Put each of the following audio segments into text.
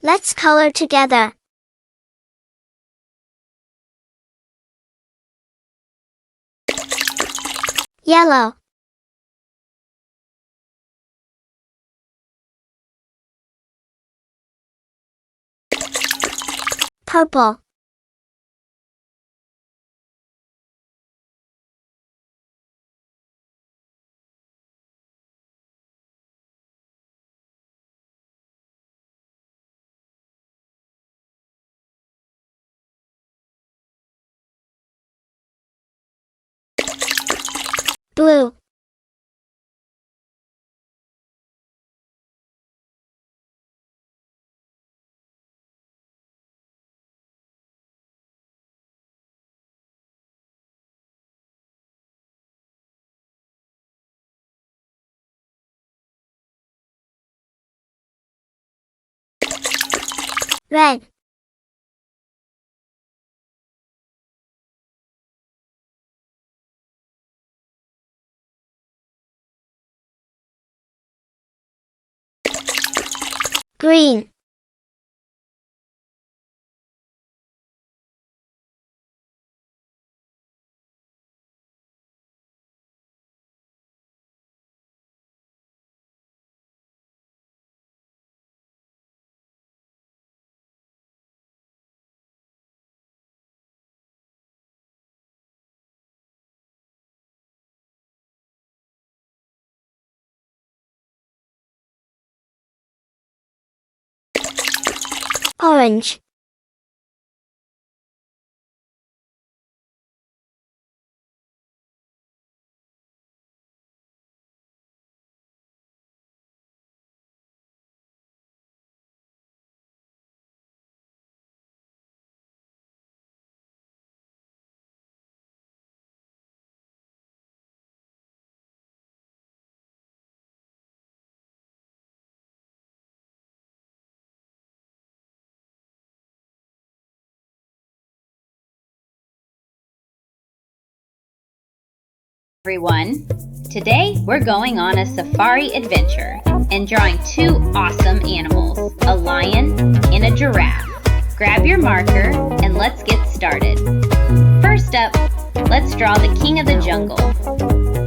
Let's color together. Yellow, purple, blue, red, green, orange, Everyone. Today we're going on a safari adventure and drawing two awesome animals, a lion and a giraffe. Grab your marker and let's get started. First up, let's draw the king of the jungle.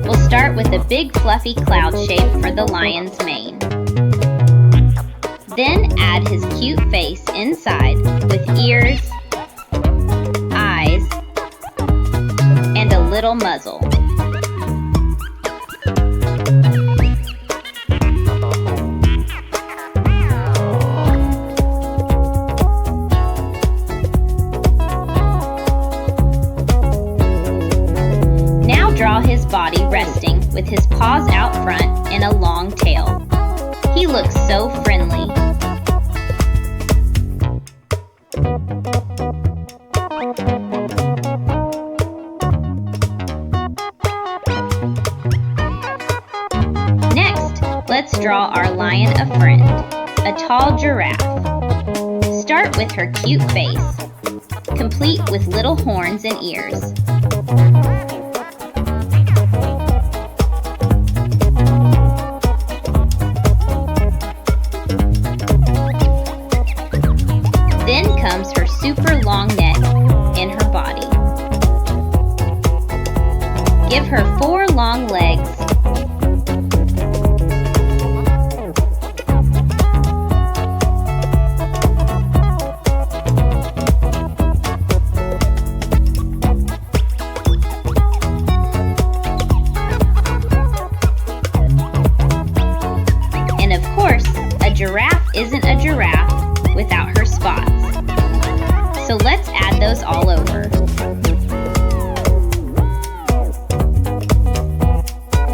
We'll start with a big fluffy cloud shape for the lion's mane. Then add his cute face inside with ears, eyes, and a little muzzle. Draw his body resting with his paws out front and a long tail. He looks so friendly. Next, let's draw our lion a friend, a tall giraffe. Start with her cute face, complete with little horns and ears. Then comes her super long neck and her body. Give her 4 long legs. And of course, a giraffe isn't a giraffe without her spots. So let's add those all over.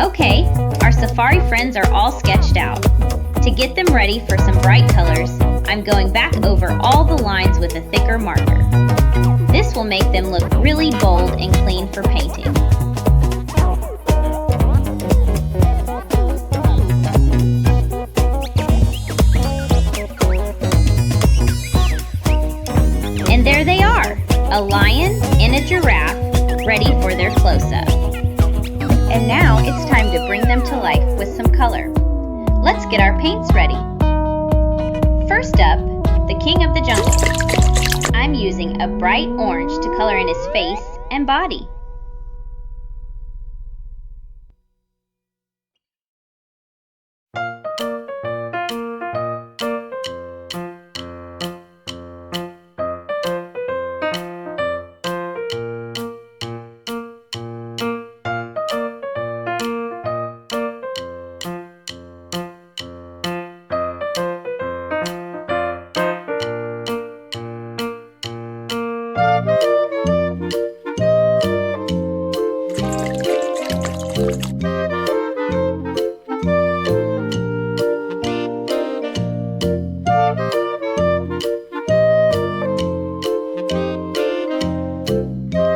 Okay, our safari friends are all sketched out. To get them ready for some bright colors, I'm going back over all the lines with a thicker marker. This will make them look really bold and clean for painting. And there they are, a lion and a giraffe ready for their close-up. And now it's time to bring them to life with some color. Let's get our paints ready. First up, the king of the jungle. I'm using a bright orange to color in his face and body.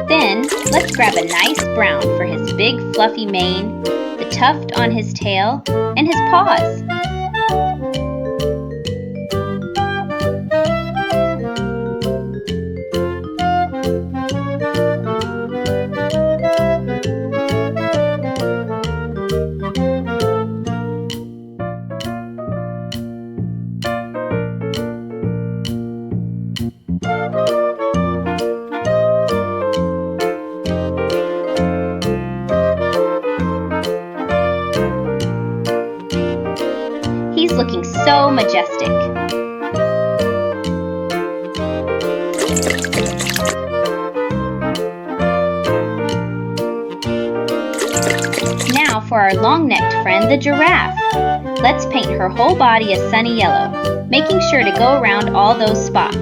Then, let's grab a nice brown for his big fluffy mane, the tuft on his tail, and his paws. He's looking so majestic. Now for our long-necked friend, the giraffe. Let's paint her whole body a sunny yellow, making sure to go around all those spots.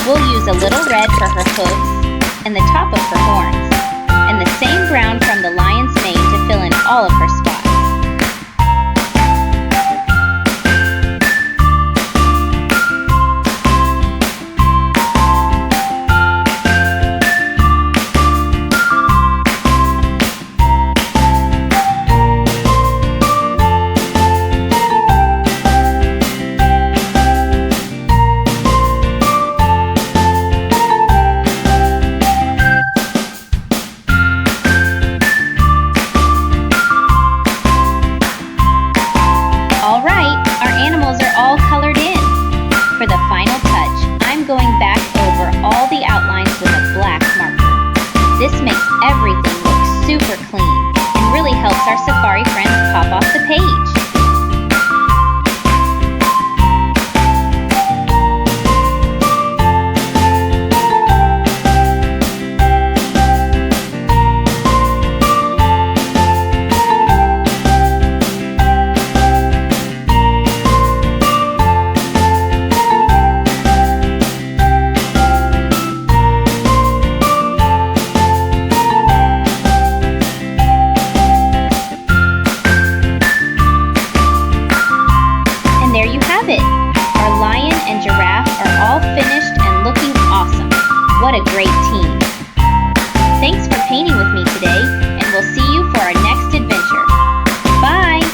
We'll use a little red for her hooves and the top of her horns, and the same brown from the lion's mane to fill in all of her spots. For the final touch, I'm going back over all the outlines with a black marker. This makes everything look super clean and really helps our safari friends pop off the page. Our lion and giraffe are all finished and looking awesome. What a great team. Thanks for painting with me today, and we'll see you for our next adventure. Bye!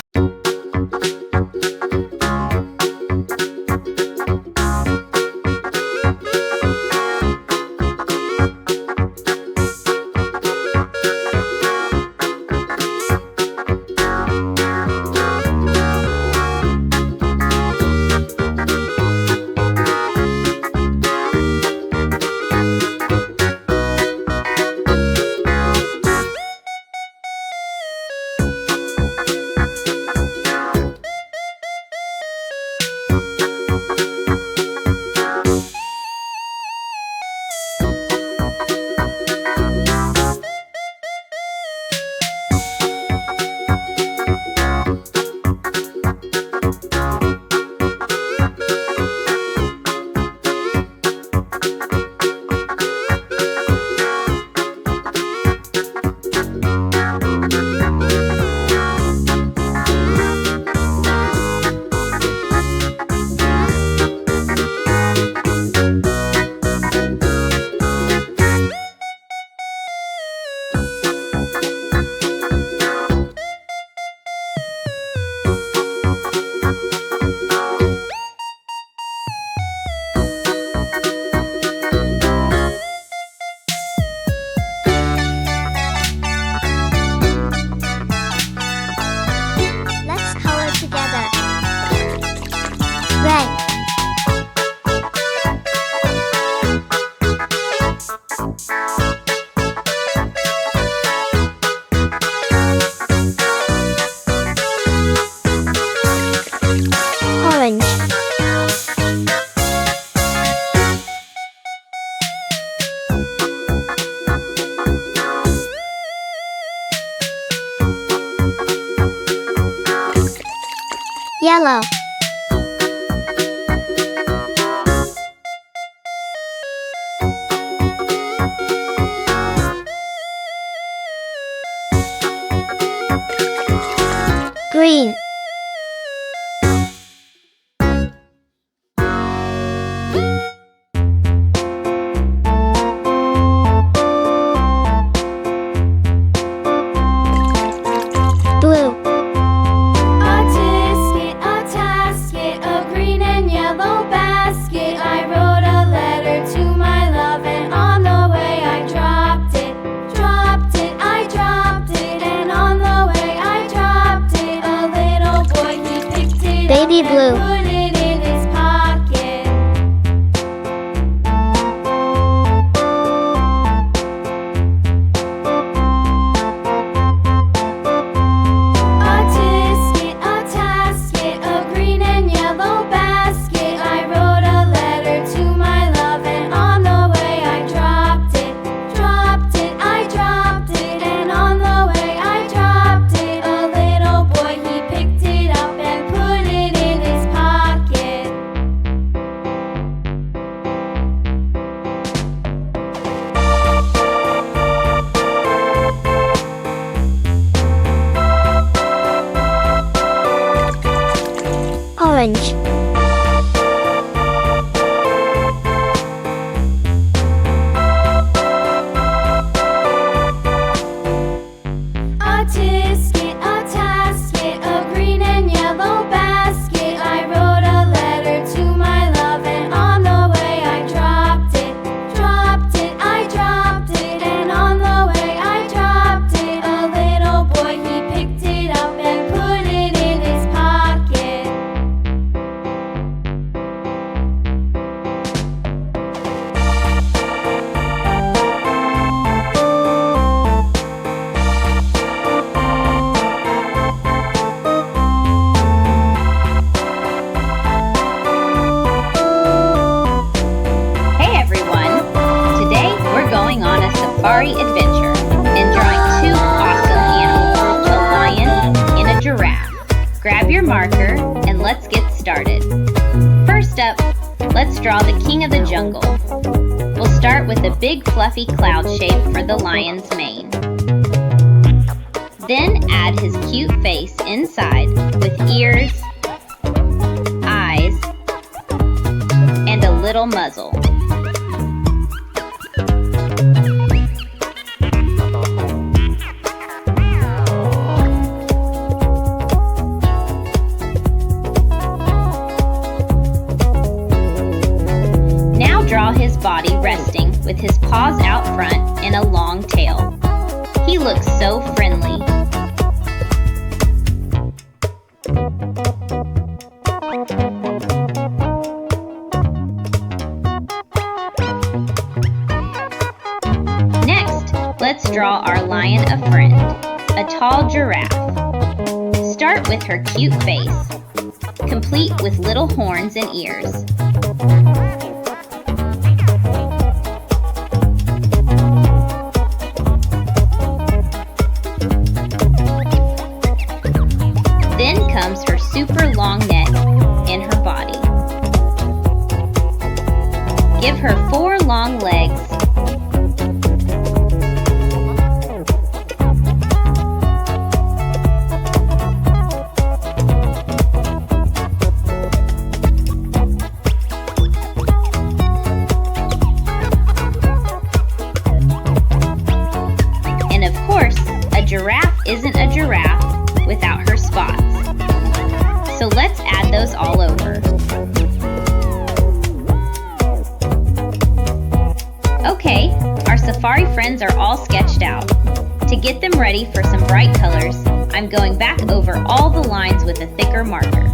Yellow. Green. Blue. A tisket, a tasket, a green and yellow basket. I wrote a letter to my love, and on the way I dropped it. Dropped it, I dropped it, and on the way I dropped it. A little boy, he picked it Baby up blue. and put it in his pocket. A tisket, a tasket, a green and yellow basket. I wrote a letter to my love, and on the way I dropped it. Dropped it, I dropped it, and on the way I dropped it. A little boy, he picked it up and put it in his pocket. Orange. A tisket, a tasket, a green and yellow basket. I wrote a letter to my love, and on the way I dropped it. Dropped it, I dropped it, and on the way I dropped it. A little boy, he picked it up and put it in his pocket. Hey everyone! Today we're going on a safari adventure and drawing two awesome animals, a lion and a giraffe. Grab your marker and let's get started. First up, let's draw the king of the jungle. We'll start with a big fluffy cloud shape for the lion's mane. Then add his cute face inside with ears, eyes, and a little muzzle. Now draw his body resting with his paws out front and a long tail. He looks so friendly. Next, let's draw our lion a friend, a tall giraffe. Start with her cute face, complete with little horns and ears. Then comes her super long neck and her body. Give her 4 long legs. And of course, a giraffe isn't a giraffe without her spots. So let's add those all over. Okay, our safari friends are all sketched out. To get them ready for some bright colors, I'm going back over all the lines with a thicker marker.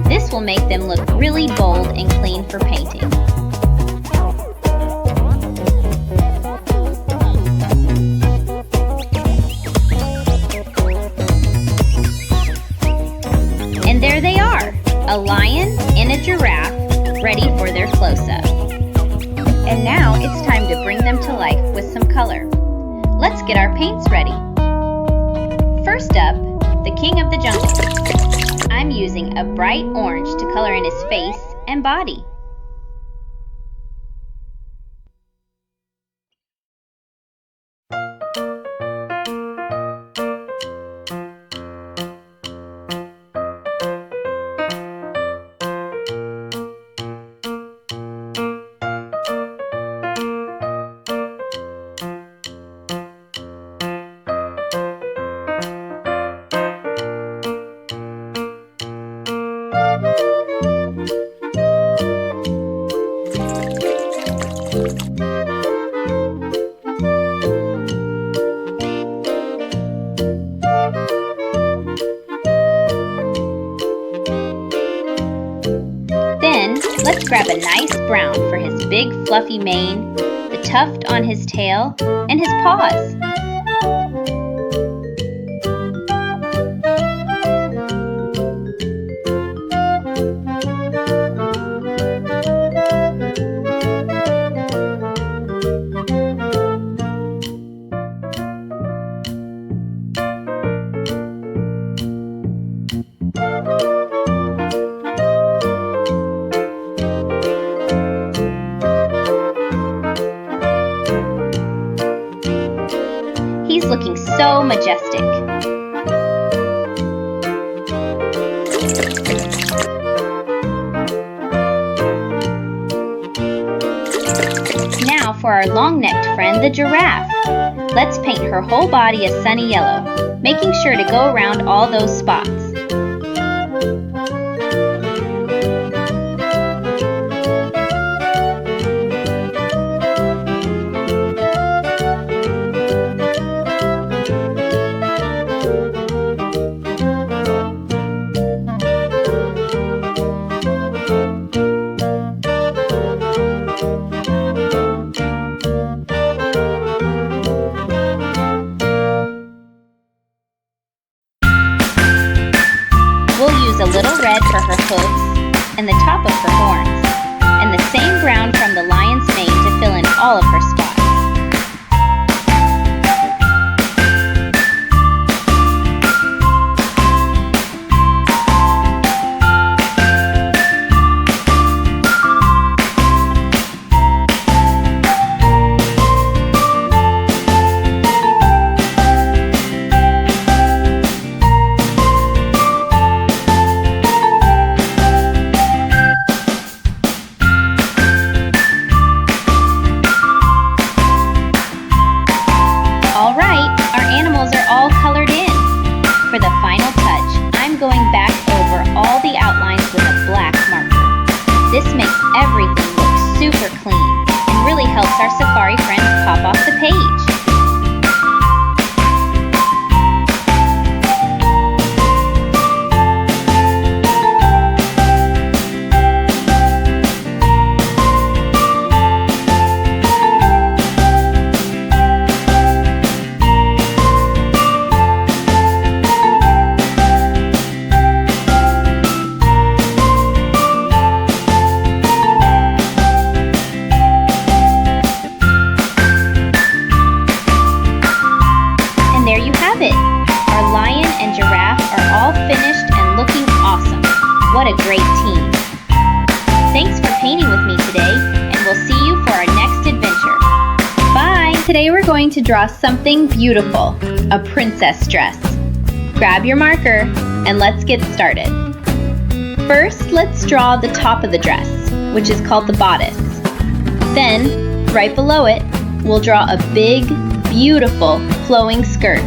This will make them look really bold and clean for painting. And there they are, a lion and a giraffe ready for their close-up. And now it's time to bring them to life with some color. Let's get our paints ready. First up, the king of the jungle. I'm using a bright orange to color in his face and body. Then, let's grab a nice brown for his big fluffy mane, the tuft on his tail, and his paws. He's looking so majestic. Now for our long-necked friend, the giraffe. Let's paint her whole body a sunny yellow, making sure to go around all those spots. A little red for her hooves and the top of her horns, and the same brown from the lion's mane to fill in all of her spots. For the final touch, I'm going back over all the outlines with a black marker. This makes everything look super clean and really helps our safari friends pop off the page. There you have it! Our lion and giraffe are all finished and looking awesome. What a great team! Thanks for painting with me today, and we'll see you for our next adventure. Bye! Today we're going to draw something beautiful, a princess dress. Grab your marker, and let's get started. First, let's draw the top of the dress, which is called the bodice. Then, right below it, we'll draw a big, beautiful flowing skirt.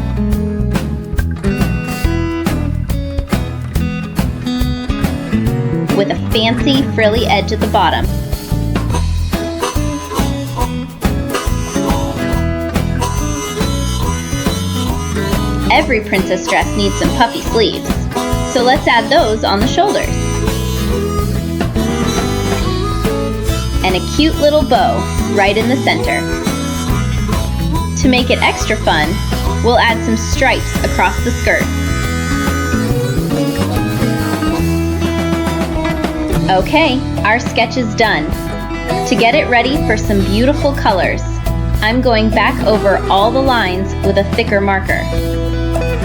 With a fancy frilly edge at the bottom. Every princess dress needs some puffy sleeves, so let's add those on the shoulders. And a cute little bow right in the center. To make it extra fun, we'll add some stripes across the skirt. Okay, our sketch is done. To get it ready for some beautiful colors, I'm going back over all the lines with a thicker marker.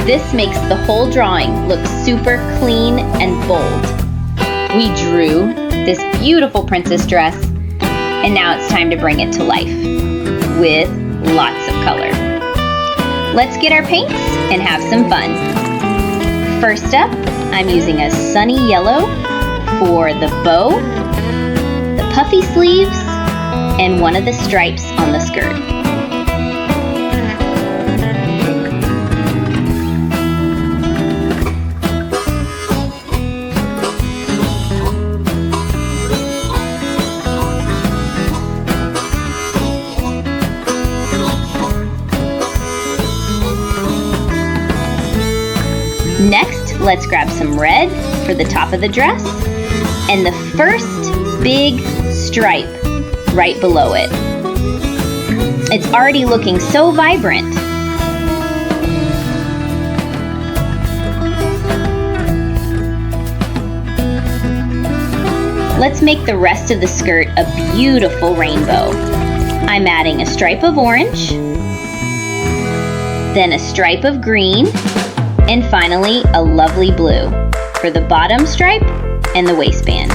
This makes the whole drawing look super clean and bold. We drew this beautiful princess dress, and now it's time to bring it to life with lots of color. Let's get our paints and have some fun. First up, I'm using a sunny yellow for the bow, the puffy sleeves, and one of the stripes on the skirt. Next, let's grab some red for the top of the dress and the first big stripe right below it. It's already looking so vibrant. Let's make the rest of the skirt a beautiful rainbow. I'm adding a stripe of orange, then a stripe of green, and finally, a lovely blue for the bottom stripe and the waistband.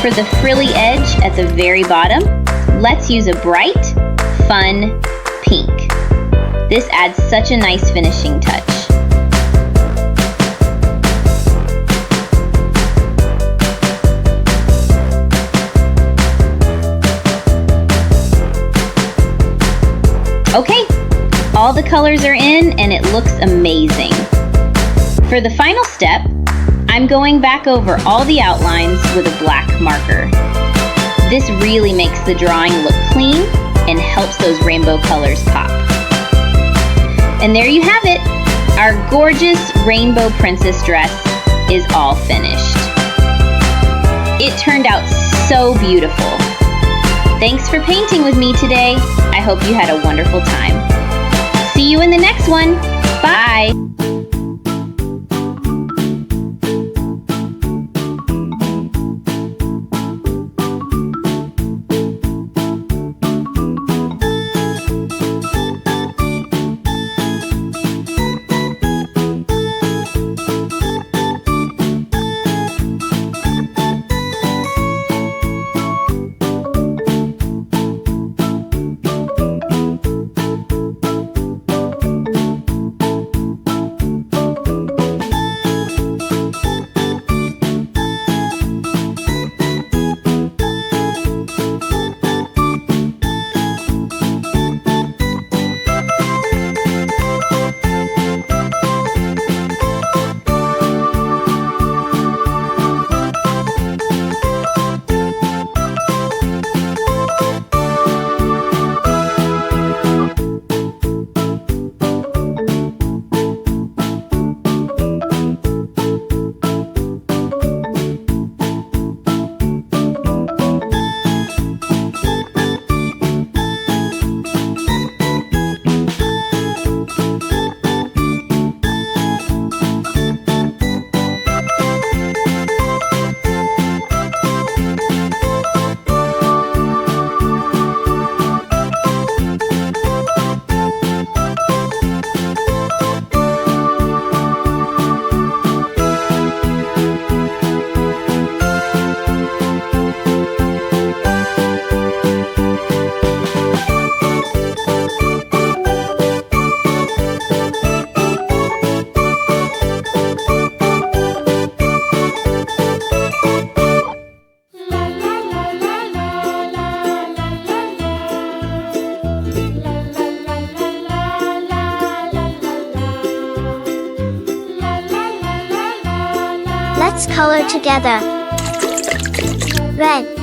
For the frilly edge at the very bottom, let's use a bright, fun pink. This adds such a nice finishing touch. Okay, all the colors are in and it looks amazing. For the final step, I'm going back over all the outlines with a black marker. This really makes the drawing look clean and helps those rainbow colors pop. And there you have it! Our gorgeous rainbow princess dress is all finished. It turned out so beautiful. Thanks for painting with me today. I hope you had a wonderful time. See you in the next one. Bye! Let's color together. Red.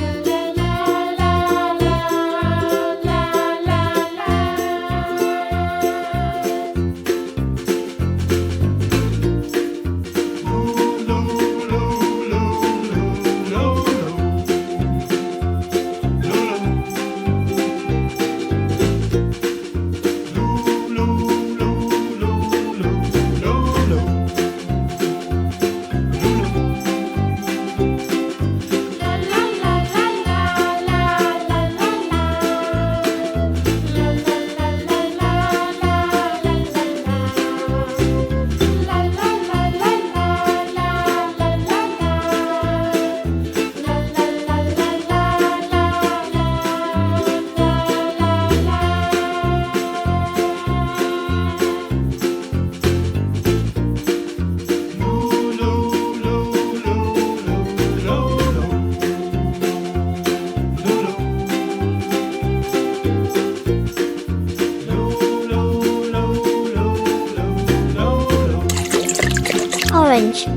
Orange.